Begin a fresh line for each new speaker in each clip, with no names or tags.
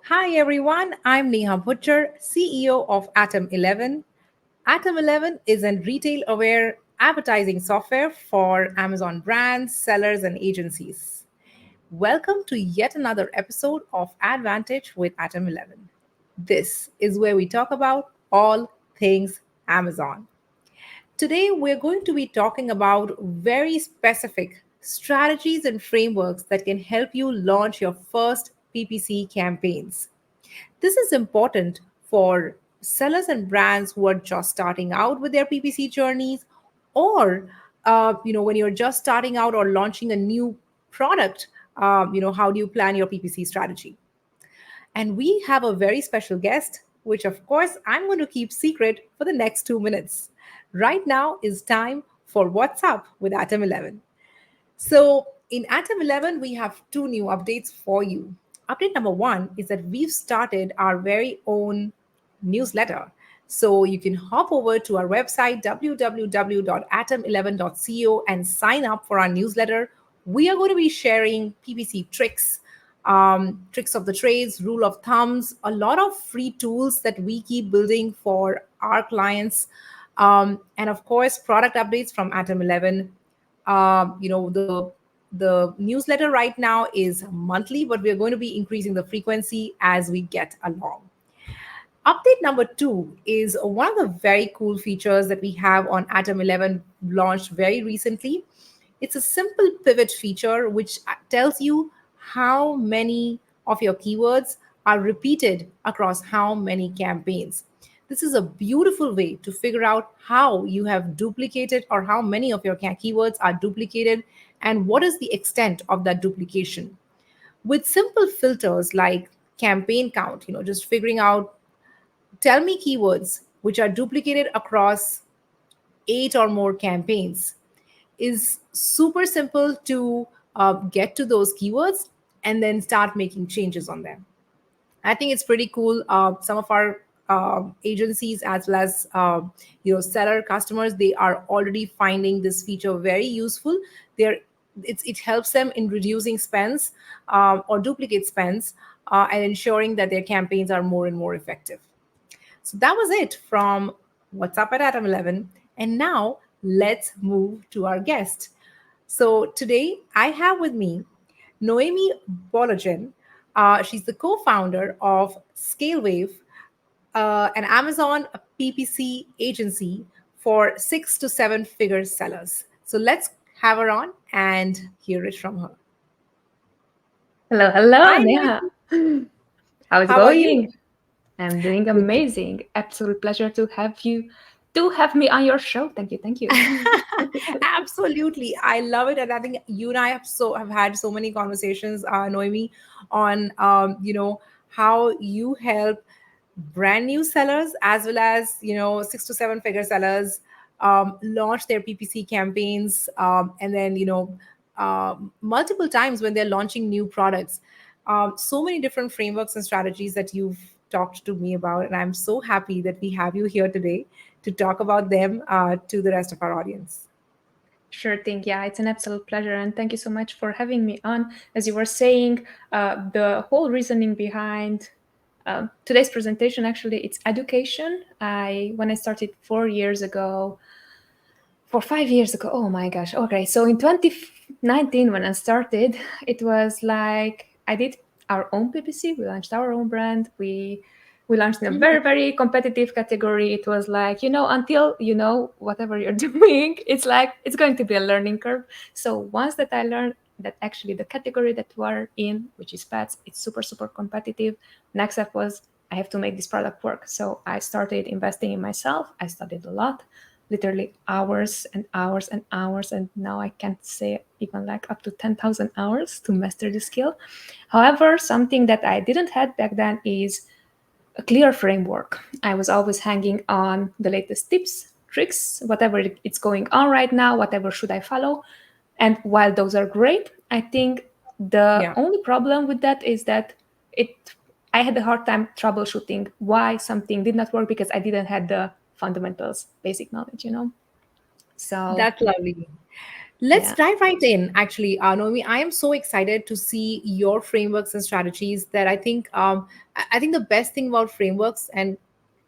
Hi everyone, I'm Neha Butcher, CEO of Atom11. Atom11 is a retail aware advertising software for Amazon brands, sellers, and agencies. Welcome to yet another episode of AdVantage with Atom11. This is where we talk about all things Amazon. Today, we're going to be talking about very specific strategies and frameworks that can help you launch your first PPC campaigns. This is important for sellers and brands who are just starting out with their PPC journeys, or when you're just starting out or launching a new product. How do you plan your PPC strategy? And we have a very special guest, which of course I'm going to keep secret for the next 2 minutes. Right now is time for What's Up with Atom11. So in Atom11, we have two new updates for you. Update number one is that we've started our very own newsletter. So you can hop over to our website, www.atom11.co, and sign up for our newsletter. We are going to be sharing PPC tricks, tricks of the trades, rule of thumbs, a lot of free tools that we keep building for our clients. And of course, product updates from Atom11. The newsletter right now is monthly, but we're going to be increasing the frequency as we get along. Update number two is one of the very cool features that we have on Atom 11, launched very recently. It's a simple pivot feature which tells you how many of your keywords are repeated across how many campaigns. This is a beautiful way to figure out how you have duplicated or how many of your keywords are duplicated and what is the extent of that duplication. With simple filters like campaign count, just figuring out, tell me keywords which are duplicated across 8 or more campaigns, is super simple to get to those keywords and then start making changes on them. I think it's pretty cool. Some of our agencies as well as seller customers, they are already finding this feature very useful. They're it helps them in reducing spends or duplicate spends and ensuring that their campaigns are more and more effective. So that was it from What's Up at Atom 11. And now let's move to our guest. So today I have with me Noemi Bologen. She's the co founder of ScaleWave, an Amazon PPC agency for 6 to 7 figure sellers. So let's have her on and hear it from her.
Hello, hello,
Hi,
Neha.
Noemi.
How's it
How are you?
going? I'm doing
Good.
amazing. Absolute pleasure to have me on your show. Thank you, thank you.
Absolutely, I love it, and I think you and I have had so many conversations, Noemi, on how you help brand new sellers as well as 6 to 7 figure sellers launch their PPC campaigns, and then multiple times when they're launching new products. So many different frameworks and strategies that you've talked to me about, and I'm so happy that we have you here today to talk about them to the rest of our audience.
Sure thing. Yeah, it's an absolute pleasure. And thank you so much for having me on. As you were saying, the whole reasoning behind today's presentation actually it's education. When I started 4 years ago, for 5 years ago, oh my gosh. Okay, so in 2019 when I started, it was like I did our own PPC. We launched our own brand. We launched in a
Mhm.
very competitive category. It was like, until you know whatever you're doing, it's like it's going to be a learning curve. So once that I learned that actually the category that we're in, which is pets, it's super competitive. Next step was I have to make this product work. So I started investing in myself. I studied a lot, literally hours and hours and hours, and now I can't say even like up to 10,000 hours to master the skill. However, something that I didn't have back then is a clear framework. I was always hanging on the latest tips, tricks, whatever it's going on right now, whatever should I follow. And while those are great, I think the
Yeah.
only problem with that is that it I had a hard time troubleshooting why something did not work because I didn't have the fundamentals, basic knowledge. So
That's lovely. Let's
Yeah,
dive right in. Actually, Noemi, I am so excited to see your frameworks and strategies. That I think the best thing about frameworks, and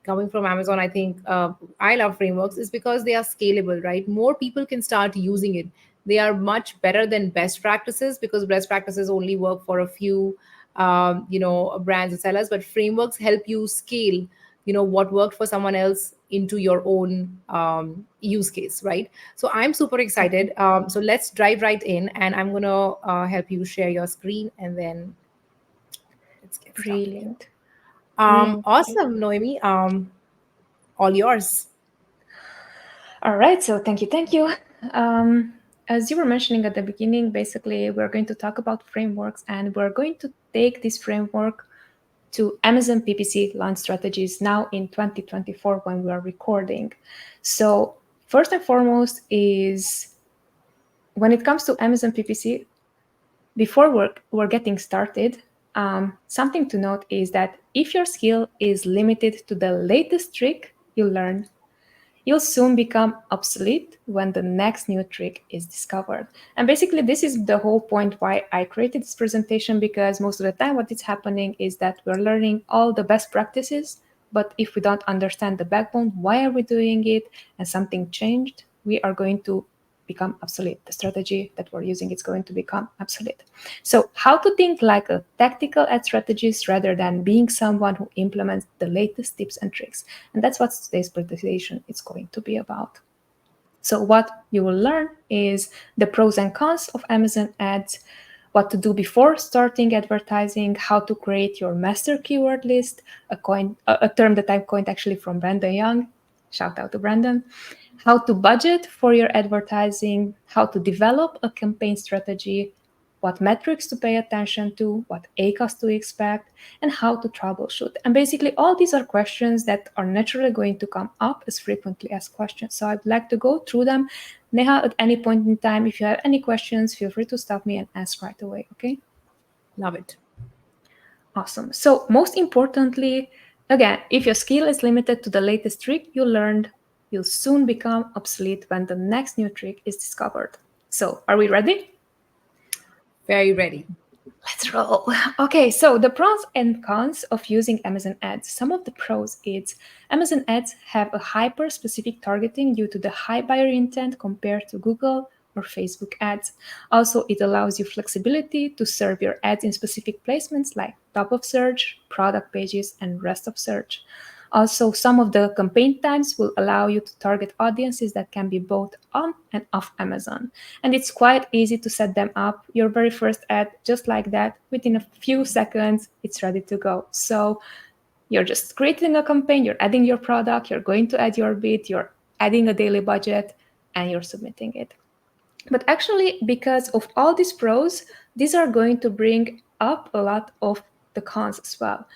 coming from Amazon, I think I love frameworks is because they are scalable, right? More people can start using it. They are much better than best practices because best practices only work for a few, brands and sellers. But frameworks help you scale, what worked for someone else into your own use case, right? So I'm super excited.
exactly.
So let's dive right in, and I'm gonna help you share your screen, and then let's get started here.
Brilliant. Brilliant. Brilliant.
Awesome, Noemi. All yours.
All right, so thank you, thank you. Um, as you were mentioning at the beginning, basically, we're going to talk about frameworks and we're going to take this framework to Amazon PPC launch strategies now in 2024 when we are recording. So, first and foremost, is when it comes to Amazon PPC, before we're getting started, something to note is that if your skill is limited to the latest trick you learn, you'll soon become obsolete when the next new trick is discovered. And basically, this is the whole point why I created this presentation, because most of the time, what is happening is that we're learning all the best practices, but if we don't understand the backbone, why are we doing it, and something changed, we are going to become obsolete. The strategy that we're using is going to become obsolete. So, how to think like a tactical ad strategist rather than being someone who implements the latest tips and tricks. And that's what today's presentation is going to be about. So, what you will learn is the pros and cons of Amazon ads, what to do before starting advertising, how to create your master keyword list, a term that I coined actually from Brandon Young. Shout out to Brandon. How to budget for your advertising, how to develop a campaign strategy, what metrics to pay attention to, what ACOS to expect, and how to troubleshoot. And basically, all these are questions that are naturally going to come up as frequently as questions. So I'd like to go through them. Neha, at any point in time, if you have any questions, feel free to stop me and ask right away, okay?
Love it.
Awesome. So, most importantly, again, if your skill is limited to the latest trick you learned, you'll soon become obsolete when the next new trick is discovered. So, are we ready?
Very ready.
Let's roll. Okay, so the pros and cons of using Amazon ads. Some of the pros is Amazon ads have a hyper specific targeting due to the high buyer intent compared to Google or Facebook ads. Also, it allows you flexibility to serve your ads in specific placements like top of search, product pages, and rest of search. Also, some of the campaign times will allow you to target audiences that can be both on and off Amazon. And it's quite easy to set them up. Your very first ad, just like that, within a few seconds, it's ready to go. So you're just creating a campaign, you're adding your product, you're going to add your bid, you're adding a daily budget, and you're submitting it. But actually, because of all these pros, these are going to bring up a lot of the cons as well.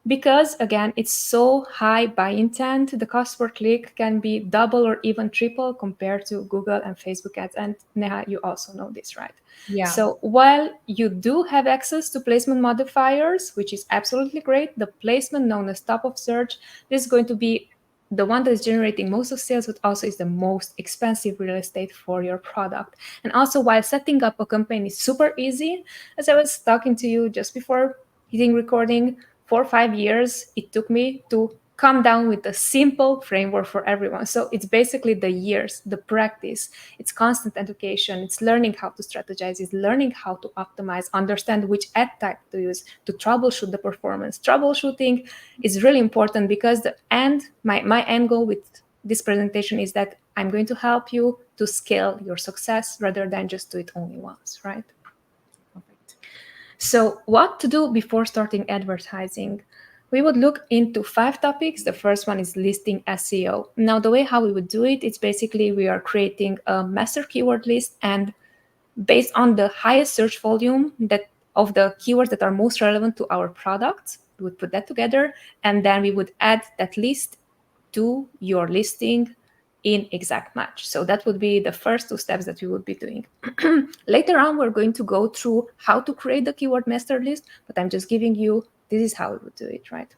Because again, it's so high by intent, the cost per click can be double or even triple compared to Google and Facebook ads. And Neha, you also know this, right?
Yeah.
So while you do have access to placement modifiers, which is absolutely great, the placement known as top of search, this is going to be the one that is generating most of sales, but also is the most expensive real estate for your product. And also, while setting up a campaign is super easy, as I was talking to you just before hitting recording, 4 or 5 years it took me to come down with a simple framework for everyone. So it's basically the years, the practice, it's constant education, it's learning how to strategize, it's learning how to optimize, understand which ad type to use, to troubleshoot the performance. Troubleshooting is really important because my end goal with this presentation is that I'm going to help you to scale your success rather than just do it only once, right?
Perfect.
So, what to do before starting advertising? We would look into 5 topics. The first one is listing SEO. Now, the way how we would do it, it's basically we are creating a master keyword list, and based on the highest search volume that of the keywords that are most relevant to our products, we would put that together, and then we would add that list to your listing in exact match. So that would be the first 2 steps that we would be doing. Later on, we're going to go through how to create the keyword master list, but I'm just giving you this is how we would do it, right?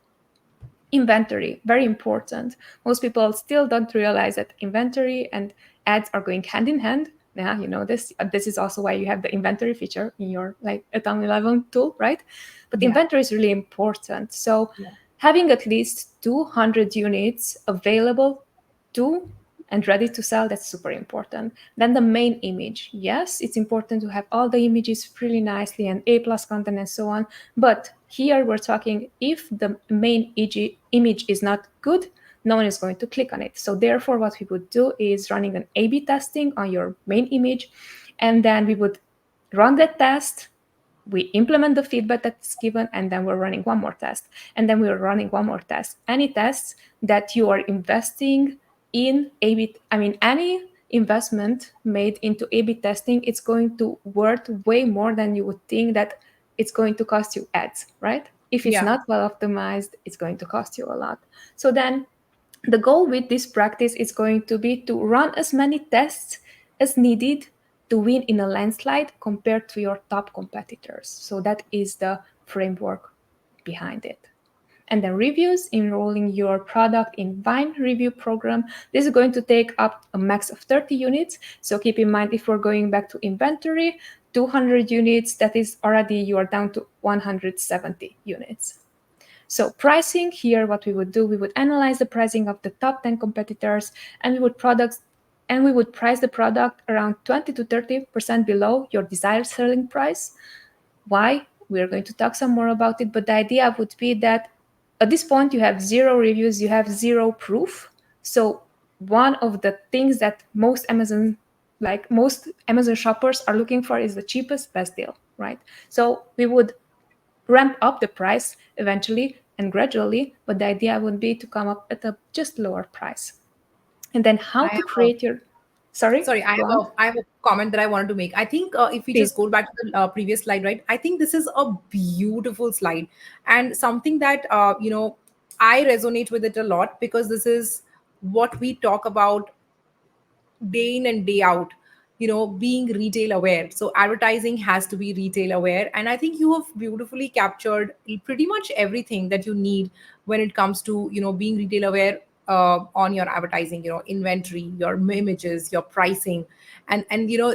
Inventory, very important. Most people still don't realize that inventory and ads are going hand in hand. Yeah, you know this. This is also why you have the inventory feature in your like Atom11 tool, right? But
Yeah.
inventory is really important. So
Yeah.
having at least 200 units available to and ready to sell, that's super important. Then the main image. Yes, it's important to have all the images really nicely and A plus content and so on. But here we're talking if the main image is not good, no one is going to click on it. So therefore, what we would do is running an A/B testing on your main image, and then we would run that test. We implement the feedback that's given, and then we're running one more test, and then we're running one more test. Any tests that you are investing in A/B, I mean, any investment made into A/B testing, it's going to worth way more than you would think that it's going to cost you ads, right? If it's
Yeah.
not well optimized, it's going to cost you a lot. So then the goal with this practice is going to be to run as many tests as needed to win in a landslide compared to your top competitors. So that is the framework behind it. And then reviews, enrolling your product in Vine review program. This is going to take up a max of 30 units. So keep in mind, if we're going back to inventory, 200 units, that is already you are down to 170 units. So pricing here, what we would do, we would analyze the pricing of the top 10 competitors, and we would price the product around 20 to 30% below your desired selling price. Why? We're going to talk some more about it, but the idea would be that at this point you have zero reviews, you have zero proof. So one of the things that most Amazon shoppers are looking for is the cheapest best deal, right? So we would ramp up the price eventually and gradually, but the idea would be to come up at a just lower price. And then how
I
to
have a
create your, sorry,
Sorry,
go on,
I have a comment that I wanted to make. I think if we
please.
just go back to the previous slide, right? I think this is a beautiful slide and something that I resonate with it a lot because this is what we talk about day in and day out, being retail aware. So advertising has to be retail aware, and I think you have beautifully captured pretty much everything that you need when it comes to being retail aware on your advertising, inventory, your images, your pricing, and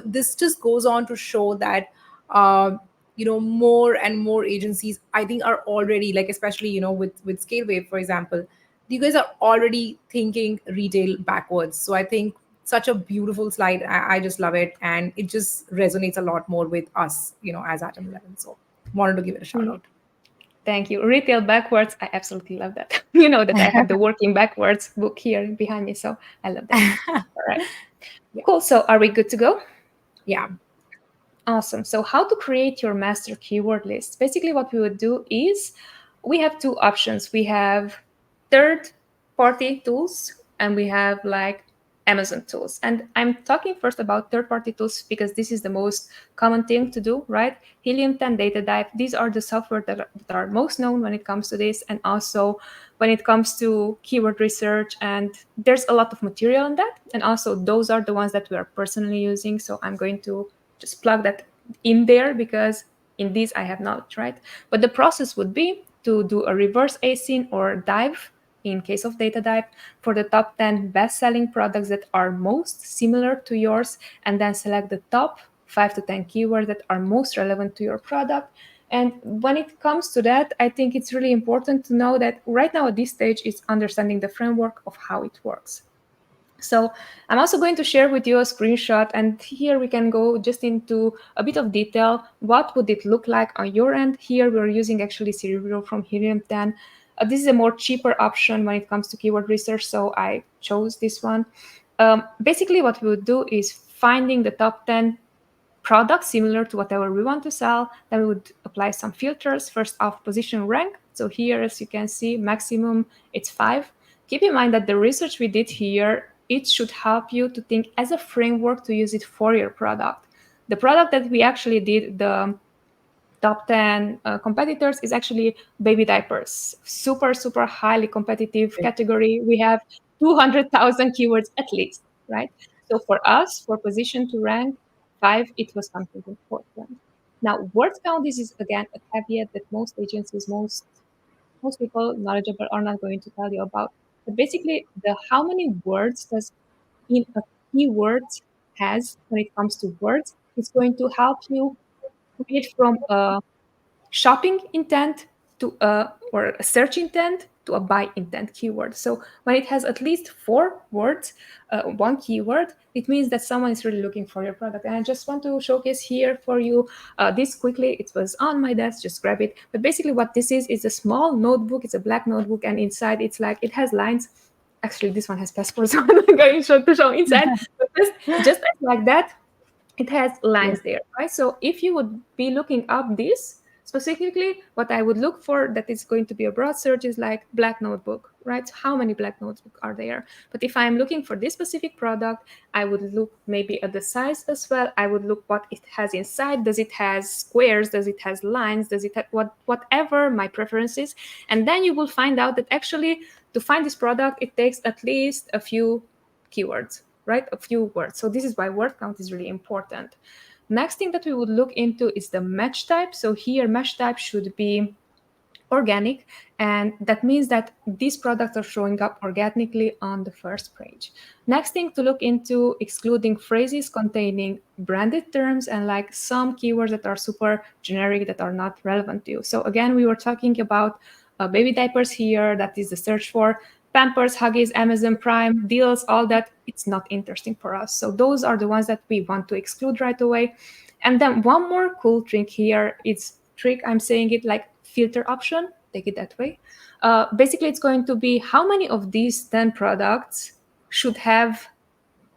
this just goes on to show that uh, more and more agencies I think are already, like, especially with Scalewave, for example, you guys are already thinking retail backwards. So I think such a beautiful slide. I just love it, and it just resonates a lot more with us, as Atom11. So wanted to give it a shout
Mm,
out.
thank you. Retail backwards, I absolutely love that. You know that I have the working backwards book here behind me, so I love that. All right,
Yeah.
cool. So are we good to go?
Yeah.
Awesome. So how to create your master keyword list? Basically, what we would do is we have two options. We have third-party tools and we have like Amazon tools. And I'm talking first about third-party tools because this is the most common thing to do, right? Helium 10, Data Dive, these are the software that are most known when it comes to this, and also when it comes to keyword research. And there's a lot of material on that. And also those are the ones that we are personally using. So I'm going to just plug that in there because in these I have knowledge, right? But the process would be to do a reverse asyn or dive in case of data dive for the top 10 best selling products that are most similar to yours, and then select the top 5 to 10 keywords that are most relevant to your product. And when it comes to that, I think it's really important to know that right now at this stage is understanding the framework of how it works. So I'm also going to share with you a screenshot, and here we can go just into a bit of detail. What would it look like on your end? Here we're using actually Cerebro from Helium 10. This is a more cheaper option when it comes to keyword research, so I chose this one. Basically, what we would do is finding the top 10 product similar to whatever we want to sell. Then we would apply some filters. First off, position rank. So here, as you can see, maximum it's 5. Keep in mind that the research we did here, it should help you to think as a framework to use it for your product. The product that we actually did, the top 10 competitors, is actually baby diapers. Super, super highly competitive category. We have 200,000 keywords at least, right? So for us, for position to rank 5, it was something important. Now, word count, this is again a caveat that most agencies, most people knowledgeable are not going to tell you about. But basically, the how many words does in a keyword has when it comes to words. It's going to help you create from a shopping intent to a or a search intent to a buy intent keyword. So when it has at least 4 words, one keyword, it means that someone is really looking for your product. And I just want to showcase here for you this quickly. It was on my desk, just grab it. But basically what this is a small notebook. It's a black notebook, and inside it's like it has lines. Actually, this one has passports, so I'm not going to show inside. But just like that, it has
Yeah.
lines there, right? So if you would be looking up this specifically, what I would look for that is going to be a broad search is like black notebook, right? How many black notebook are there? But if I'm looking for this specific product, I would look maybe at the size as well. I would look what it has inside. Does it has squares? Does it has lines? Does it have whatever my preference is? And then you will find out that actually to find this product, it takes at least a few keywords, right? A few words. So this is why word count is really important. Next thing that we would look into is the match type. So here match type should be organic, and that means that these products are showing up organically on the first page. Next thing to look into, excluding phrases containing branded terms and like some keywords that are super generic that are not relevant to you. So again, we were talking about baby diapers here. That is the search for Pampers, Huggies, Amazon Prime, deals, all that. It's not interesting for us. So those are the ones that we want to exclude right away. And then one more cool trick here, it's trick, I'm saying it like filter option, take it that way. Basically, it's going to be how many of these 10 products should have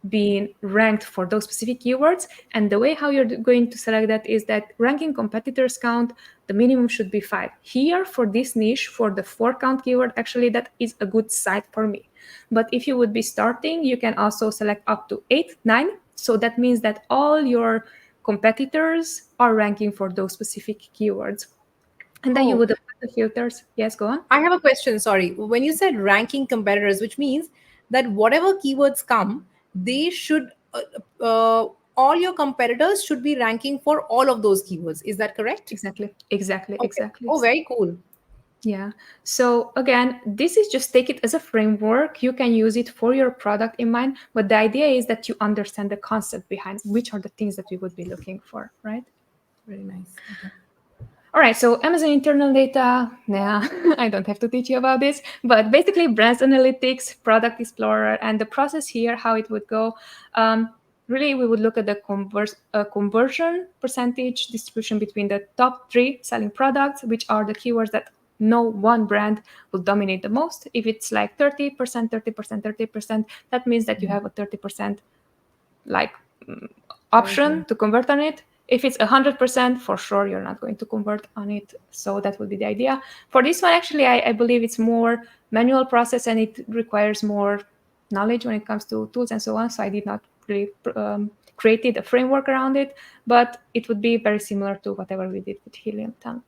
been ranked for those specific keywords. And the way how you're going to select that is that ranking competitors count, the minimum should be 5. Here for this niche, for the 4 count keyword, actually that is a good site for me. But if you would be starting, you can also select up to 8, 9. So that means that all your competitors are ranking for those specific keywords. And then you
Oh,
would apply the filters. Yes, go on.
I have a question. Sorry. When you said ranking competitors, which means that whatever keywords come, they should, all your competitors should be ranking for all of those keywords. Is that correct?
Exactly, exactly,
Okay.
exactly.
Oh, very cool.
Yeah. So again, this is just take it as a framework. You can use it for your product in mind, but the idea is that you understand the concept behind which are the things that we would be looking for, right?
Very nice. Okay.
All right, so Amazon internal data, nah, I don't have to teach you about this, but basically brands analytics, product explorer, and the process here, how it would go. Really, we would look at the conversion percentage distribution between the top 3 selling products, which are the keywords that no one brand will dominate the most. If it's like 30%, 30%, 30%, that means that you have a 30% like
Very
option
cool.
to convert on it. If it's 100%, for sure you're not going to convert on it. So that would be the idea. For this one, actually, I believe it's more manual process and it requires more knowledge when it comes to tools and so on. So I did not really created a framework around it, but it would be very similar to whatever we did with Helium 10.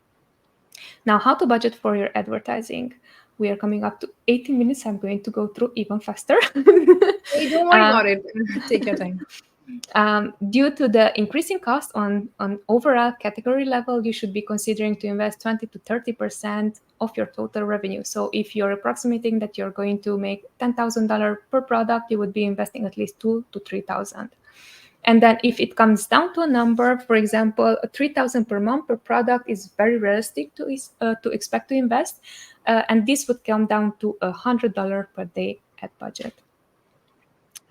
Now, how to budget for your advertising? We are coming up to 18 minutes. I'm going to go through even faster.
Hey, don't worry
uh,
about it. Take your time.
Due to the increasing cost on overall category level, you should be considering to invest 20 to 30% of your total revenue. So if you're approximating that you're going to make $10,000 per product, you would be investing at least 2 to 3,000. And then if it comes down to a number, for example, 3,000 per month per product is very realistic to expect to invest. And this would come down to $100 per day at budget.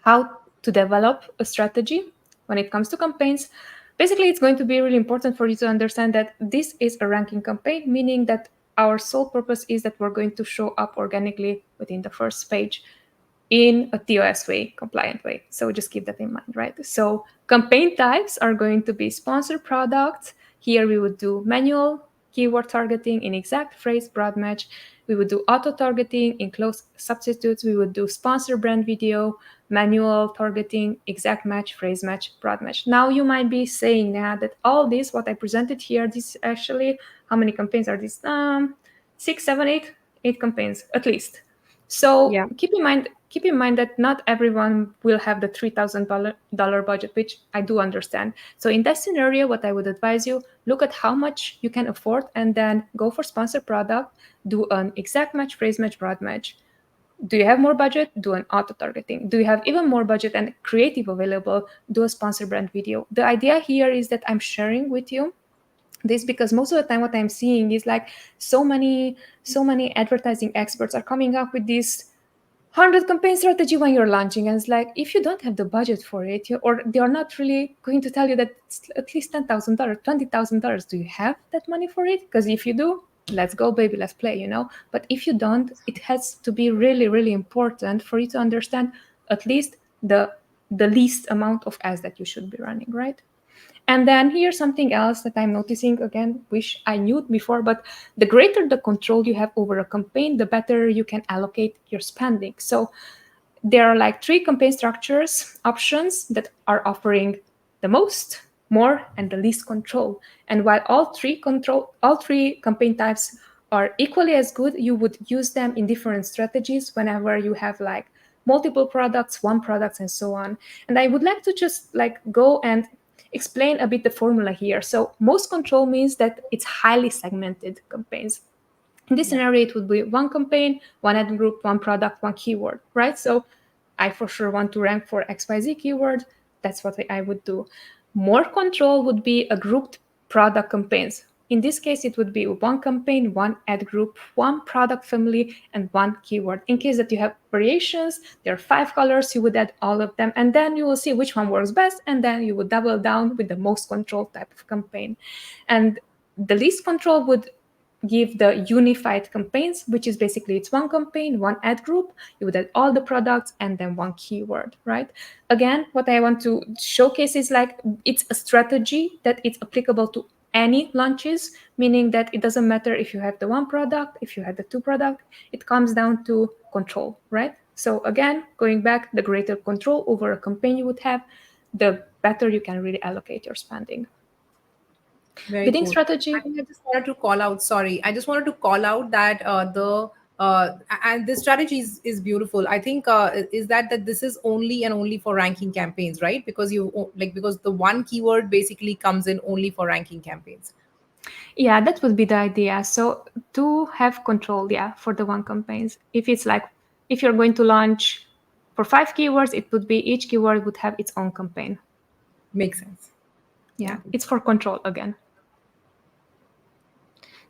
How to develop a strategy when it comes to campaigns. Basically, it's going to be really important for you to understand that this is a ranking campaign, meaning that our sole purpose is that we're going to show up organically within the first page in a TOS way, compliant way. So just keep that in mind, right? So campaign types are going to be sponsored products. Here we would do manual keyword targeting in exact phrase broad match. We would do auto targeting in close substitutes. We would do sponsor brand video, manual targeting, exact match, phrase match, broad match. Now you might be saying now that all this, what I presented here, this actually, how many campaigns are these? 6, 7, 8, 8 campaigns at least. So
Yeah.
keep in mind that not everyone will have the $3,000 budget, which I do understand. So in that scenario, what I would advise you, look at how much you can afford and then go for sponsored product, do an exact match, phrase match, broad match. Do you have more budget? Do an auto targeting. Do you have even more budget and creative available? Do a sponsor brand video. The idea here is that I'm sharing with you this because most of the time what I'm seeing is like so many advertising experts are coming up with this 100 campaign strategy when you're launching, and it's like if you don't have the budget for it, or they are not really going to tell you that it's at least $10,000, $20,000. Do you have that money for it? Because if you do, let's go baby, let's play, but if you don't, it has to be really really important for you to understand at least the least amount of ads that you should be running, right? And then here's something else that I'm noticing, again, wish I knew it before, but the greater the control you have over a campaign, the better you can allocate your spending. So there are like three campaign structures options that are offering the most, more, and the least control. And while all three campaign types are equally as good, you would use them in different strategies whenever you have like multiple products, one product, and so on. And I would like to just like go and explain a bit the formula here. So most control means that it's highly segmented campaigns. In this
Yeah.
scenario, it would be one campaign, one ad group, one product, one keyword, right? So I for sure want to rank for XYZ keyword. That's what I would do. More control would be a grouped product campaigns. In this case, it would be one campaign, one ad group, one product family, and one keyword. In case that you have variations, there are 5 colors, you would add all of them, and then you will see which one works best, and then you would double down with the most controlled type of campaign. And the least control would give the unified campaigns, which is basically it's one campaign, one ad group, you would add all the products, and then one keyword, right? Again, what I want to showcase is like it's a strategy that it's applicable to any launches, meaning that it doesn't matter if you have the one product, if you have the two product, it comes down to control, right? So again, going back, the greater control over a campaign you would have, the better you can really allocate your spending.
Very
Bidding
cool.
strategy.
I think I just wanted to call out, sorry, I just wanted to call out that and this strategy is beautiful. I think is that this is only and only for ranking campaigns, right? Because because the one keyword basically comes in only for ranking campaigns.
Yeah, that would be the idea. So to have control, yeah, for the one campaigns. If it's like if you're going to launch for 5 keywords, it would be each keyword would have its own campaign.
Makes sense.
Yeah,
Yeah.
it's for control again.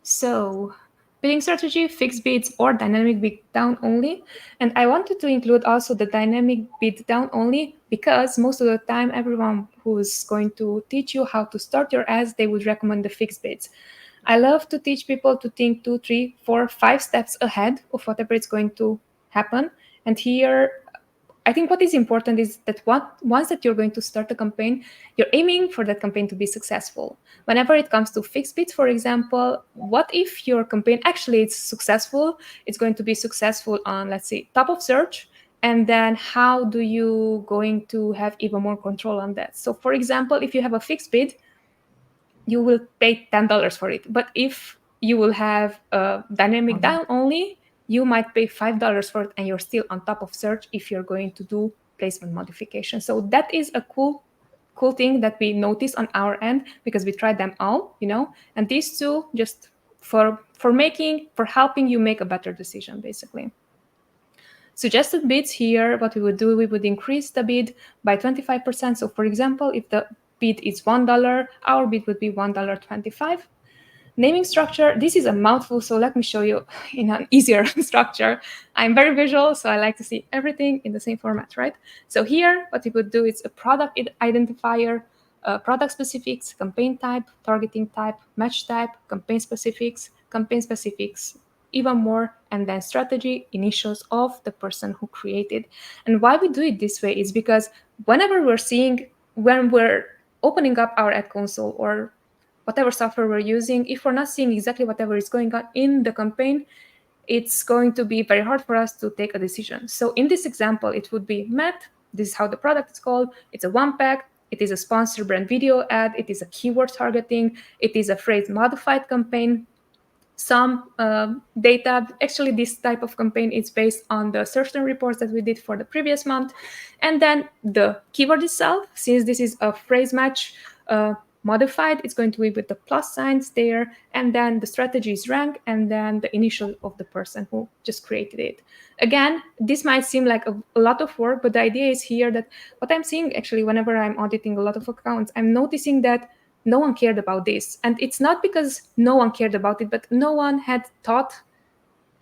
So bidding strategy, fixed bids, or dynamic bid down only. And I wanted to include also the dynamic bid down only because most of the time, everyone who's going to teach you how to start your ads, they would recommend the fixed bids. I love to teach people to think 2, 3, 4, 5 steps ahead of whatever is going to happen. And here I think what is important is that once that you're going to start a campaign, you're aiming for that campaign to be successful. Whenever it comes to fixed bids, for example, what if your campaign actually is successful? It's going to be successful on, let's say, top of search. And then how do you going to have even more control on that? So for example, if you have a fixed bid, you will pay $10 for it. But if you will have a dynamic
Okay.
down only, you might pay $5 for it and you're still on top of search if you're going to do placement modification. So that is a cool thing that we notice on our end because we tried them all, and these two just for helping you make a better decision basically. Suggested bids here, what we would do, we would increase the bid by 25%. So for example, if the bid is $1, our bid would be $1.25. Naming structure, this is a mouthful, so let me show you in an easier structure. I'm very visual, so I like to see everything in the same format, right? So here, what we would do is a product identifier, product specifics, campaign type, targeting type, match type, campaign specifics, even more, and then strategy, initials of the person who created. And why we do it this way is because when we're opening up our ad console or whatever software we're using, if we're not seeing exactly whatever is going on in the campaign, it's going to be very hard for us to take a decision. So in this example, it would be Matt. This is how the product is called. It's a one pack. It is a sponsor brand video ad. It is a keyword targeting. It is a phrase modified campaign. Some data, actually this type of campaign is based on the search term reports that we did for the previous month. And then the keyword itself, since this is a phrase match, modified, it's going to be with the plus signs there, and then the strategy is rank, and then the initial of the person who just created it. Again, this might seem like a lot of work, but the idea is here that what I'm seeing actually whenever I'm auditing a lot of accounts, I'm noticing that no one cared about this. And it's not because no one cared about it, but no one had taught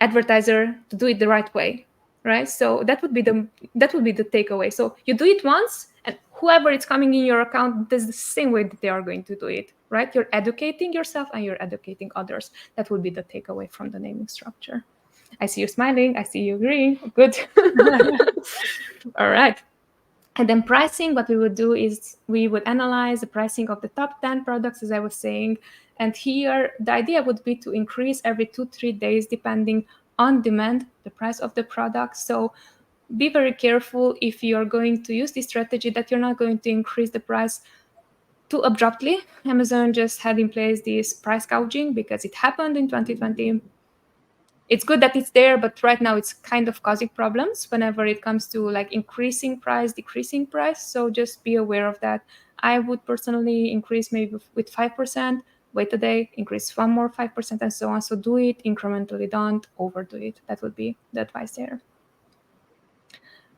advertiser to do it the right way, right? So that would be the takeaway. So you do it once, and whoever is coming in your account does the same way that they are going to do it, right? You're educating yourself and you're educating others. That would be the takeaway from the naming structure. I see you smiling. I see you agreeing. Good. All right. And then pricing, what we would do is we would analyze the pricing of the top 10 products, as I was saying. And here, the idea would be to increase every 2-3 days, depending on demand, the price of the product. So be very careful if you're going to use this strategy that you're not going to increase the price too abruptly. Amazon just had in place this price gouging because it happened in 2020. It's good that it's there, but right now it's kind of causing problems whenever it comes to like increasing price, decreasing price. So just be aware of that. I would personally increase maybe with 5%, wait a day, increase one more 5%, and so on. So do it incrementally, don't overdo it. That would be the advice there.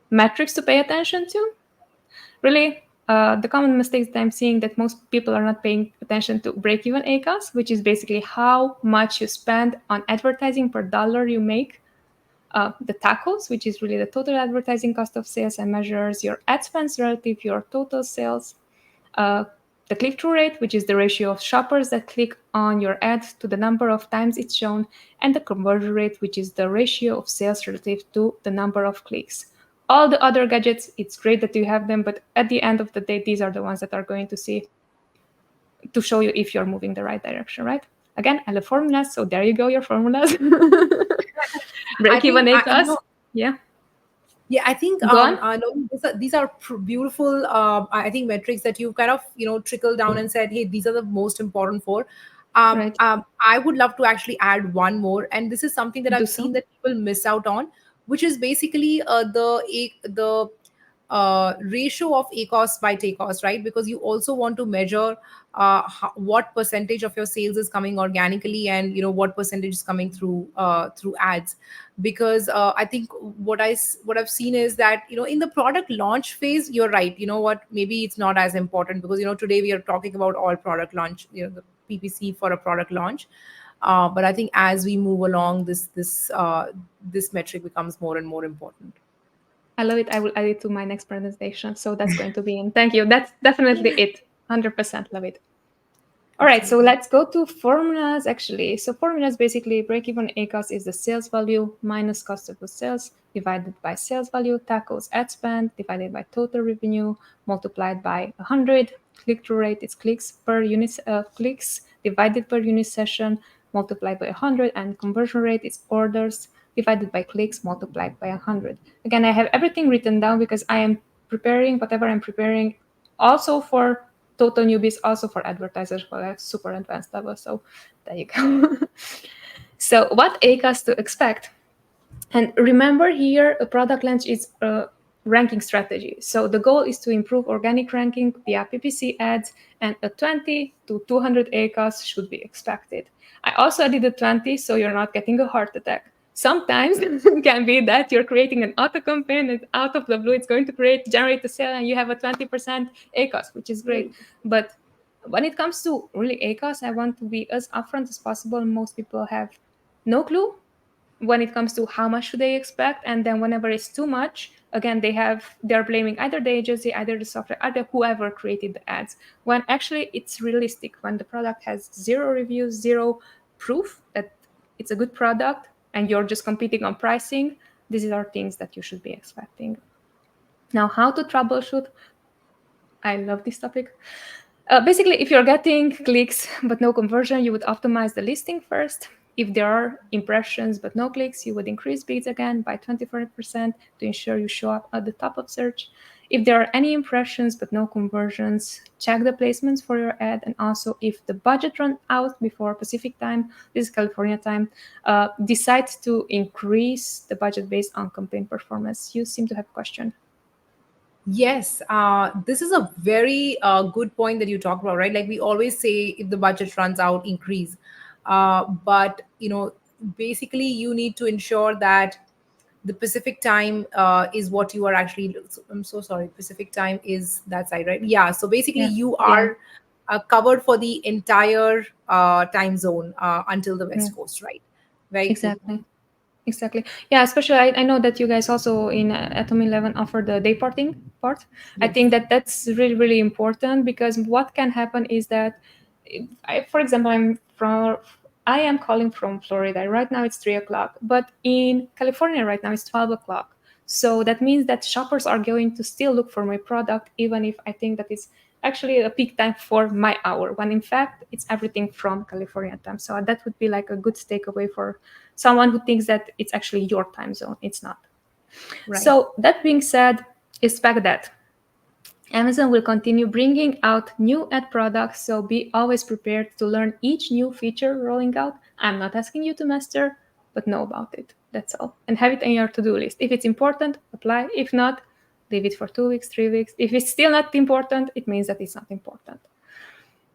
Metrics to pay attention to. Really, the common mistakes that I'm seeing that most people are not paying attention to break-even ACOS, which is basically how much you spend on advertising per dollar you make. The TACOS, which is really the total advertising cost of sales, and measures your ad spends relative to your total sales. The click-through rate, which is the ratio of shoppers that click on your ad to the number of times it's shown, and the conversion rate, which is the ratio of sales relative to the number of clicks. All the other gadgets, it's great that you have them, but at the end of the day, these are the ones that are going to show you if you're moving the right direction, right? Again, I love formulas, so there you go, your formulas. Break-even ACOS. Yeah.
Yeah, I think
Go on.
no, these are beautiful. I think metrics that you kind of trickled down and said, hey, these are the most important four.
Right.
I would love to actually add one more, and this is something that
Do
I've
so.
seen that people miss out on, which is basically the ratio of ACOS by TACOS, right? Because you also want to measure what percentage of your sales is coming organically, and what percentage is coming through ads. Because I think what I've seen is that in the product launch phase, you're right. You know what? Maybe it's not as important because today we are talking about all product launch, the PPC for a product launch. But I think as we move along, this metric becomes more and more important.
I love it. I will add it to my next presentation. So that's going to be in. Thank you. That's definitely it. 100% love it. All right, so
Absolutely.
let's go to formulas actually. So formulas basically break-even ACOS is the sales value minus cost of goods sales divided by sales value, TACOS ad spend divided by total revenue multiplied by 100. Click-through rate is clicks per unit clicks divided per unit session multiplied by 100, and conversion rate is orders divided by clicks multiplied by 100. Again, I have everything written down because I am preparing whatever I'm preparing also for total newbies, also for advertisers for a super advanced level. So there you go. So what ACOS to expect? And remember here, a product launch is a ranking strategy. So the goal is to improve organic ranking via PPC ads, and a 20 to 200 ACOS should be expected. I also added a 20 so you're not getting a heart attack. Sometimes it can be that you're creating an auto campaign and out of the blue it's going to generate a sale and you have a 20% ACOS, which is great. But when it comes to really ACOS, I want to be as upfront as possible. Most people have no clue when it comes to how much should they expect, and then whenever it's too much, again they're blaming either the agency, either the software, either whoever created the ads, when actually it's realistic. When the product has 0 reviews, 0 proof that it's a good product, and you're just competing on pricing, these are things that you should be expecting. Now, how to troubleshoot? I love this topic. Basically, if you're getting clicks but no conversion, you would optimize the listing first. If there are impressions but no clicks, you would increase bids again by 24% to ensure you show up at the top of search. If there are any impressions but no conversions, check the placements for your ad. And also, if the budget runs out before Pacific time, this is California time, decide to increase the budget based on campaign performance. You seem to have a question.
Yes, this is a very good point that you talk about, right? Like we always say, if the budget runs out, increase. But basically, you need to ensure that the Pacific time is what you are actually. I'm so sorry. Pacific time is that side, right? Yeah. So basically,
Yeah,
you
yeah,
are covered for the entire time zone until the
yeah,
West Coast, right? Very cool.
exactly. Exactly. Yeah, especially I know that you guys also in Atom11 offer the day parting part. I
Yes.
think that that's really, really important because what can happen is that, for example, I am calling from Florida. Right now it's 3 o'clock, but in California right now it's 12 o'clock. So that means that shoppers are going to still look for my product, even if I think that it's actually a peak time for my hour, when in fact it's everything from California time. So that would be like a good takeaway for someone who thinks that it's actually your time zone. It's not.
Right.
So that being said, expect that Amazon will continue bringing out new ad products, so be always prepared to learn each new feature rolling out. I'm not asking you to master, but know about it. That's all. And have it in your to do list. If it's important, apply. If not, leave it for 2 weeks, 3 weeks. If it's still not important, it means that it's not important.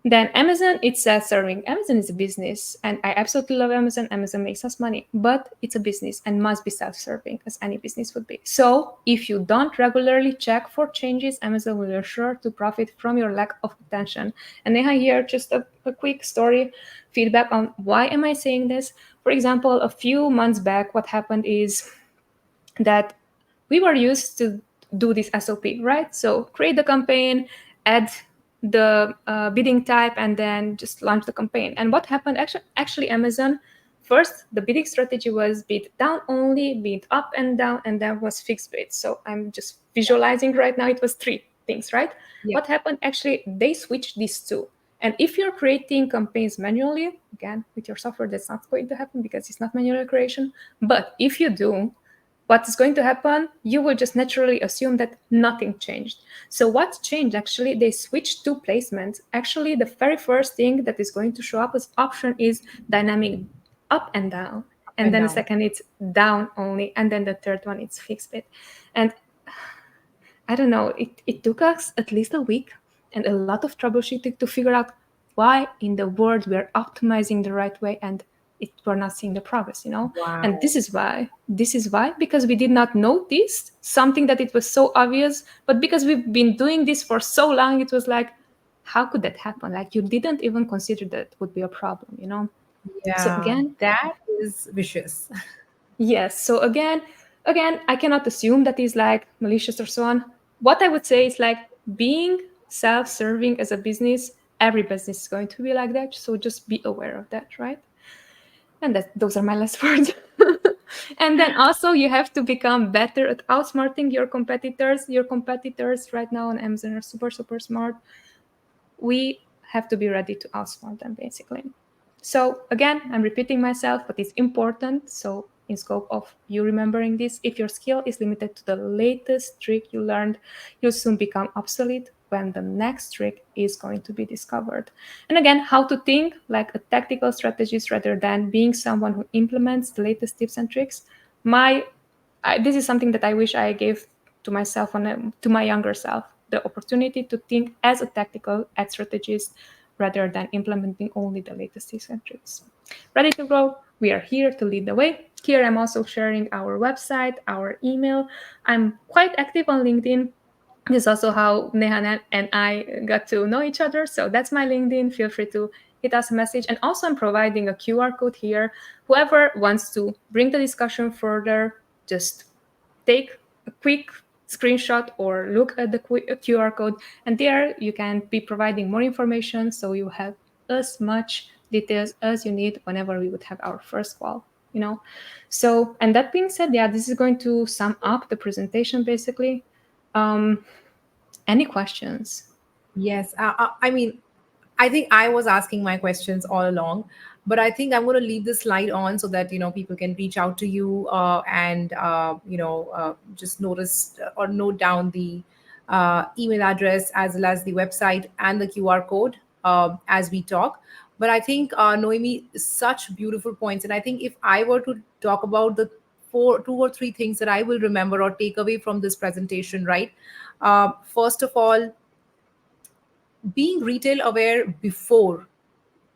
Then Amazon, it's self-serving. Amazon is a business, and I absolutely love Amazon. Amazon makes us money, but it's a business and must be self-serving, as any business would be. So if you don't regularly check for changes, Amazon will ensure to profit from your lack of attention. And Neha, here just a quick story, feedback on why am I saying this. For example, a few months back, what happened is that we were used to do this SOP, right? So create the campaign, add the bidding type, and then just launch the campaign. And what happened? Actually, Amazon first the bidding strategy was bid down only, bid up and down, and then was fixed bid. So I'm just visualizing right now. It was three things, right?
Yeah.
What happened? Actually, they switched these two. And if you're creating campaigns manually, again, with your software, that's not going to happen because it's not manual creation. But if you do, what is going to happen? You will just naturally assume that nothing changed. So what changed? Actually, they switched two placements. Actually, the very first thing that is going to show up as option is dynamic up and down.
Up
And
and
then the
down.
second it's down only. And then the third one it's fixed bit. And I don't know, it took us at least a week and a lot of troubleshooting to figure out why in the world we're optimizing the right way and we're not seeing the progress, you know? And
Wow.
this is why. This is why, because we did not notice something that it was so obvious, but because we've been doing this for so long, it was like, how could that happen? Like you didn't even consider that would be a problem, you know? So
Yeah,
again,
that is vicious.
yes. So again, I cannot assume that is like malicious or so on. What I would say is like being self-serving as a business, every business is going to be like that. So just be aware of that, right? And that those are my last words. And then also you have to become better at outsmarting your competitors. Your competitors right now on Amazon are super, super smart. We have to be ready to outsmart them basically. So again, I'm repeating myself, but it's important. So in scope of you remembering this, if your skill is limited to the latest trick you learned, you'll soon become obsolete when the next trick is going to be discovered. And again, how to think like a tactical strategist rather than being someone who implements the latest tips and tricks. This is something that I wish I gave to myself to my younger self, the opportunity to think as a tactical ad strategist rather than implementing only the latest tips and tricks. Ready to grow? We are here to lead the way. Here I'm also sharing our website, our email. I'm quite active on LinkedIn. This is also how Neha and I got to know each other. So that's my LinkedIn. Feel free to hit us a message. And also, I'm providing a QR code here. Whoever wants to bring the discussion further, just take a quick screenshot or look at the QR code. And there you can be providing more information so you have as much details as you need whenever we would have our first call. You know, so and that being said, yeah, this is going to sum up the presentation basically. Um, any questions?
Yes. I mean, I think I was asking my questions all along, but I think I'm going to leave this slide on so that people can reach out to you and just notice or note down the email address as well as the website and the QR code as we talk. But I think Noemi, such beautiful points, and I think if I were to talk about the two or three things that I will remember or take away from this presentation, right? First of all, being retail aware before,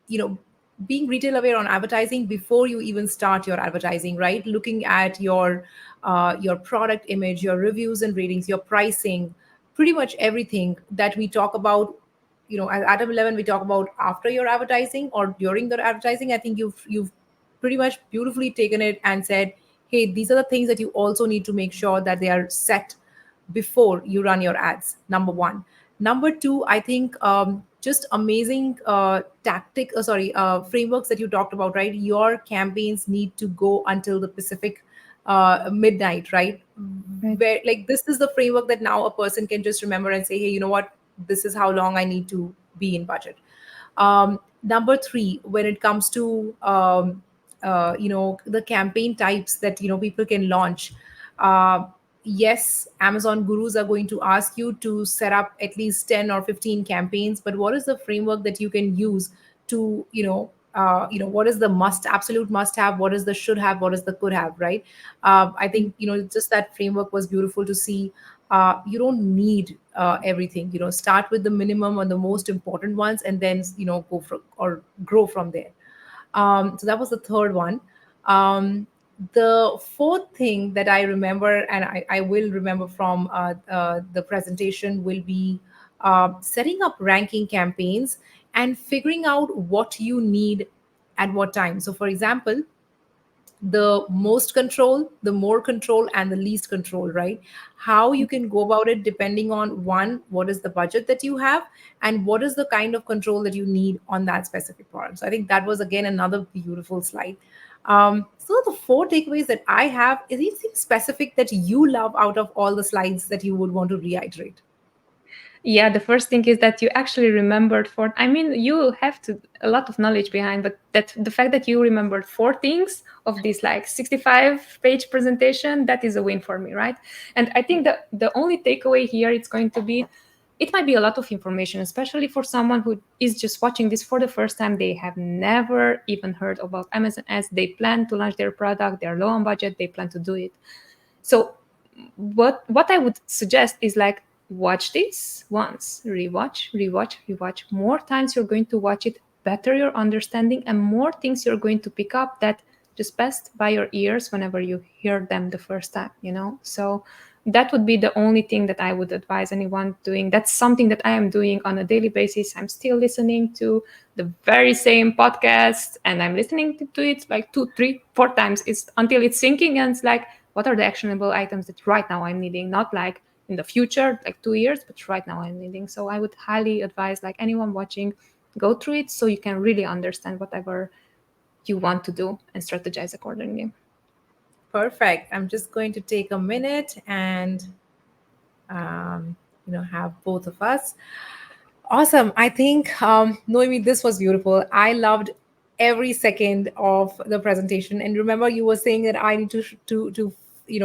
you know being retail aware on advertising before you even start your advertising, right? Looking at your product image, your reviews and ratings, your pricing, pretty much everything that we talk about. At Atom 11 we talk about after your advertising or during the advertising. I think you've pretty much beautifully taken it and said, hey, these are the things that you also need to make sure that they are set before you run your ads. Number one. Number two, I think just amazing frameworks that you talked about, right? Your campaigns need to go until the Pacific midnight, right?
Right.
Where, like, this is the framework that now a person can just remember and say, hey, you know what? This is how long I need to be in budget. Number three, when it comes to the campaign types that people can launch, uh, yes, Amazon gurus are going to ask you to set up at least 10 or 15 campaigns, but what is the framework that you can use to what is the absolute must have, what is the should have, what is the could have, right? I think just that framework was beautiful to see. You don't need everything. Start with the minimum or the most important ones, and then go for or grow from there. So that was the third one. The fourth thing that I remember, and I will remember from the presentation, will be setting up ranking campaigns and figuring out what you need at what time. So, for example, the most control, the more control, and the least control, right? How you can go about it depending on, one, what is the budget that you have, and what is the kind of control that you need on that specific product. So I think that was again another beautiful slide. So the four takeaways that I have, is anything specific that you love out of all the slides that you would want to reiterate?
Yeah, the first thing is that you actually remembered four. I mean, you have to a lot of knowledge behind, but that the fact that you remembered four things of this like 65-page presentation, that is a win for me, right? And I think that the only takeaway here it's going to be, it might be a lot of information, especially for someone who is just watching this for the first time. They have never even heard about Amazon ads. They plan to launch their product, they're low on budget, they plan to do it. So what I would suggest is like, watch this once, rewatch more times. You're going to watch it, better your understanding, and more things you're going to pick up that just passed by your ears whenever you hear them the first time. So that would be the only thing that I would advise anyone doing. That's something that I am doing on a daily basis. I'm still listening to the very same podcast, and I'm listening to it like 2, 3, 4 times. It's until it's sinking, and it's like, what are the actionable items that right now I'm needing? Not like in the future, like 2 years, but right now I'm needing. So I would highly advise like anyone watching, go through it so you can really understand whatever you want to do and strategize accordingly.
Perfect. I'm just going to take a minute and have both of us. Awesome. I think, Noemi, this was beautiful. I loved every second of the presentation. And remember, you were saying that I need to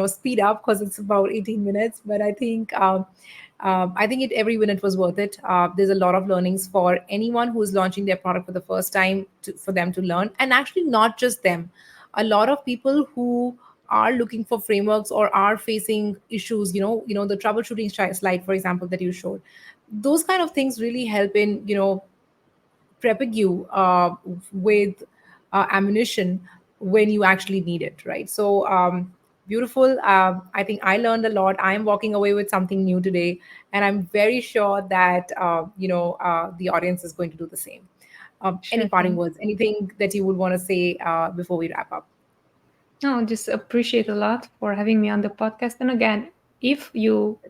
speed up because it's about 18 minutes. But I think every minute was worth it. There's a lot of learnings for anyone who is launching their product for the first time, for them to learn, and actually not just them. A lot of people who are looking for frameworks or are facing issues, the troubleshooting slide, for example, that you showed, those kind of things really help in prepping you with ammunition when you actually need it, right? So beautiful. I think I learned a lot. I'm walking away with something new today, and I'm very sure that the audience is going to do the same. Any
Sure
parting
thing.
words, anything that you would want to say before we wrap up?
No, just appreciate a lot for having me on the podcast. And again, if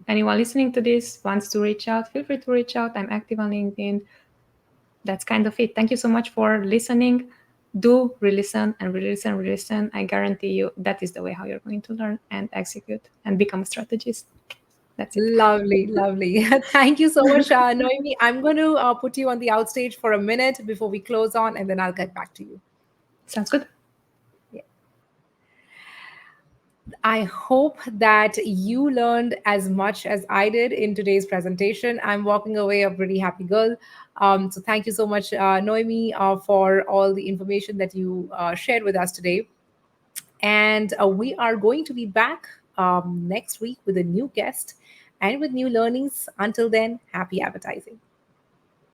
anyone listening to this wants to reach out, feel free to reach out. I'm active on LinkedIn. That's kind of it. Thank you so much for listening. Do re-listen and re-listen, re-listen. I guarantee you that is the way how you're going to learn and execute and become a strategist. That's it.
Lovely, lovely. Thank you so much, Noemi. I'm going to put you on the outstage for a minute before we close on, and then I'll get back to you.
Sounds good.
Yeah. I hope that you learned as much as I did in today's presentation. I'm walking away a pretty happy girl. So thank you so much, Noemi, for all the information that you shared with us today. And we are going to be back next week with a new guest and with new learnings. Until then, happy advertising.